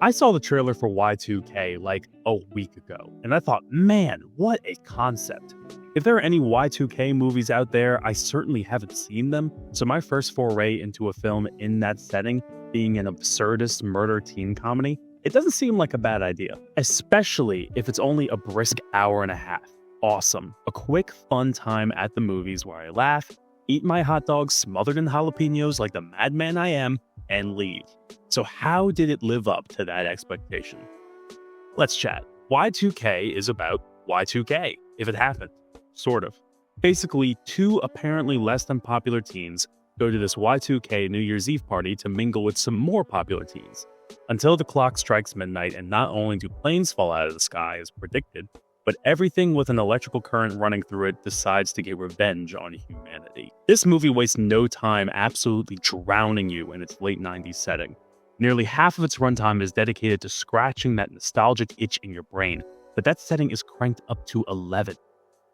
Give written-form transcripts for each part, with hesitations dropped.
I saw the trailer for Y2K like a week ago, and I thought, man, what a concept. If there are any Y2K movies out there, I certainly haven't seen them, so my first foray into a film in that setting, being an absurdist murder teen comedy, it doesn't seem like a bad idea, especially if it's only a brisk hour and a half. Awesome. A quick, fun time at the movies where I laugh, eat my hot dogs smothered in jalapenos like the madman I am, and leave. So how did it live up to that expectation? Let's chat. Y2K is about Y2K, if it happened. Sort of. Basically, two apparently less than popular teens go to this Y2K New Year's Eve party to mingle with some more popular teens. Until the clock strikes midnight, and not only do planes fall out of the sky as predicted, but everything with an electrical current running through it decides to get revenge on humanity. This movie wastes no time absolutely drowning you in its late 90s setting. Nearly half of its runtime is dedicated to scratching that nostalgic itch in your brain, but that setting is cranked up to 11.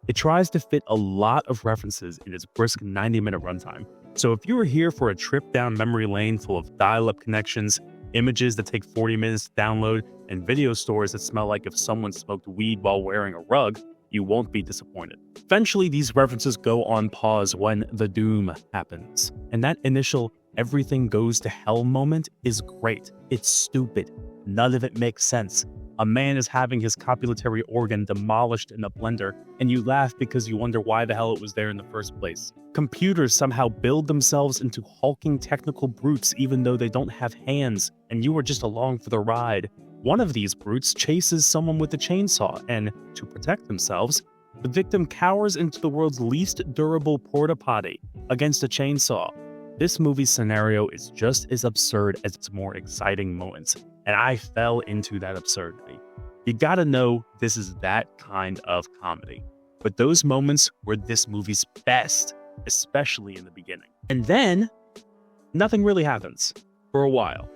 It tries to fit a lot of references in its brisk 90-minute runtime. So if you were here for a trip down memory lane full of dial-up connections, images that take 40 minutes to download, and video stores that smell like if someone smoked weed while wearing a rug, you won't be disappointed. Eventually, these references go on pause when the doom happens. And that initial everything goes to hell moment is great. It's stupid. None of it makes sense. A man is having his copulatory organ demolished in a blender, and you laugh because you wonder why the hell it was there in the first place. Computers somehow build themselves into hulking technical brutes even though they don't have hands, and you are just along for the ride. One of these brutes chases someone with a chainsaw, and to protect themselves, the victim cowers into the world's least durable porta potty against a chainsaw. This movie's scenario is just as absurd as its more exciting moments, and I fell into that absurdity. You gotta know this is that kind of comedy. But those moments were this movie's best, especially in the beginning. And then, nothing really happens for a while.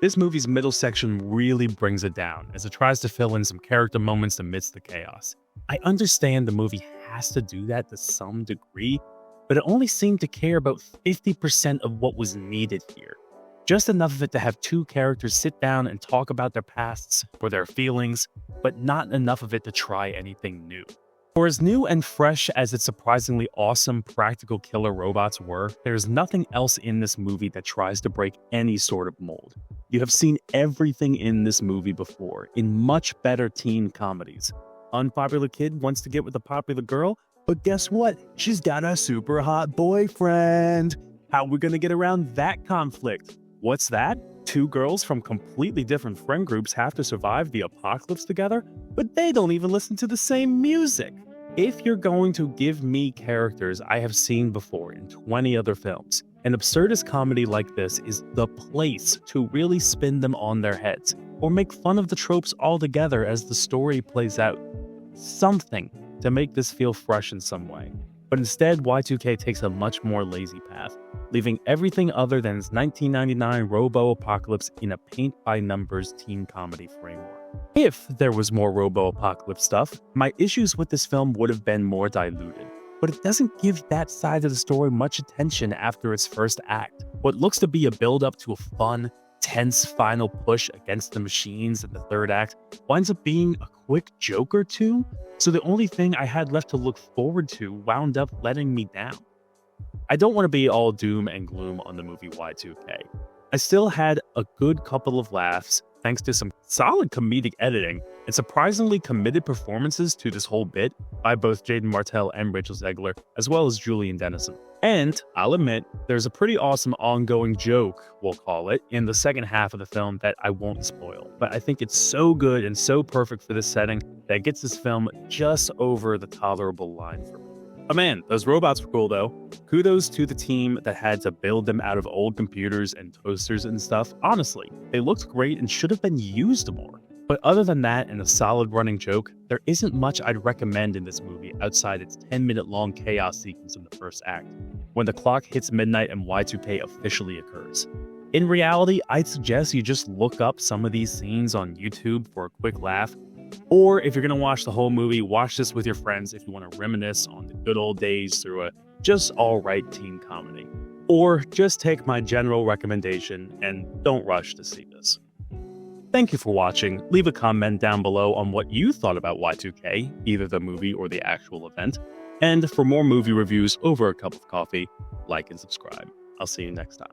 This movie's middle section really brings it down as it tries to fill in some character moments amidst the chaos. I understand the movie has to do that to some degree, but it only seemed to care about 50% of what was needed here. Just enough of it to have two characters sit down and talk about their pasts or their feelings, but not enough of it to try anything new. For as new and fresh as its surprisingly awesome practical killer robots were, there's nothing else in this movie that tries to break any sort of mold. You have seen everything in this movie before, in much better teen comedies. Unpopular kid wants to get with a popular girl, but guess what? She's got a super hot boyfriend. How are we gonna get around that conflict? What's that? Two girls from completely different friend groups have to survive the apocalypse together, but they don't even listen to the same music. If you're going to give me characters I have seen before in 20 other films, an absurdist comedy like this is the place to really spin them on their heads, or make fun of the tropes altogether as the story plays out. Something to make this feel fresh in some way. But instead, Y2K takes a much more lazy path, leaving everything other than its 1999 Robo-Apocalypse in a paint-by-numbers teen comedy framework. If there was more Robo-Apocalypse stuff, my issues with this film would have been more diluted. But it doesn't give that side of the story much attention after its first act. What looks to be a build-up to a fun, tense final push against the machines in the third act winds up being a quick joke or two, so the only thing I had left to look forward to wound up letting me down. I don't want to be all doom and gloom on the movie Y2K. I still had a good couple of laughs thanks to some solid comedic editing and surprisingly committed performances to this whole bit by both Jaden Martell and Rachel Zegler, as well as Julian Dennison. And I'll admit, there's a pretty awesome ongoing joke, we'll call it, in the second half of the film that I won't spoil. But I think it's so good and so perfect for this setting that it gets this film just over the tolerable line for me. Oh man, those robots were cool though. Kudos to the team that had to build them out of old computers and toasters and stuff. Honestly, they looked great and should have been used more. But other than that and a solid running joke, there isn't much I'd recommend in this movie outside its 10-minute long chaos sequence in the first act, when the clock hits midnight and Y2K officially occurs. In reality, I'd suggest you just look up some of these scenes on YouTube for a quick laugh, or if you're going to watch the whole movie, watch this with your friends if you want to reminisce on the good old days through a just alright teen comedy. Or just take my general recommendation and don't rush to see this. Thank you for watching. Leave a comment down below on what you thought about Y2K, either the movie or the actual event. And for more movie reviews over a cup of coffee, like and subscribe. I'll see you next time.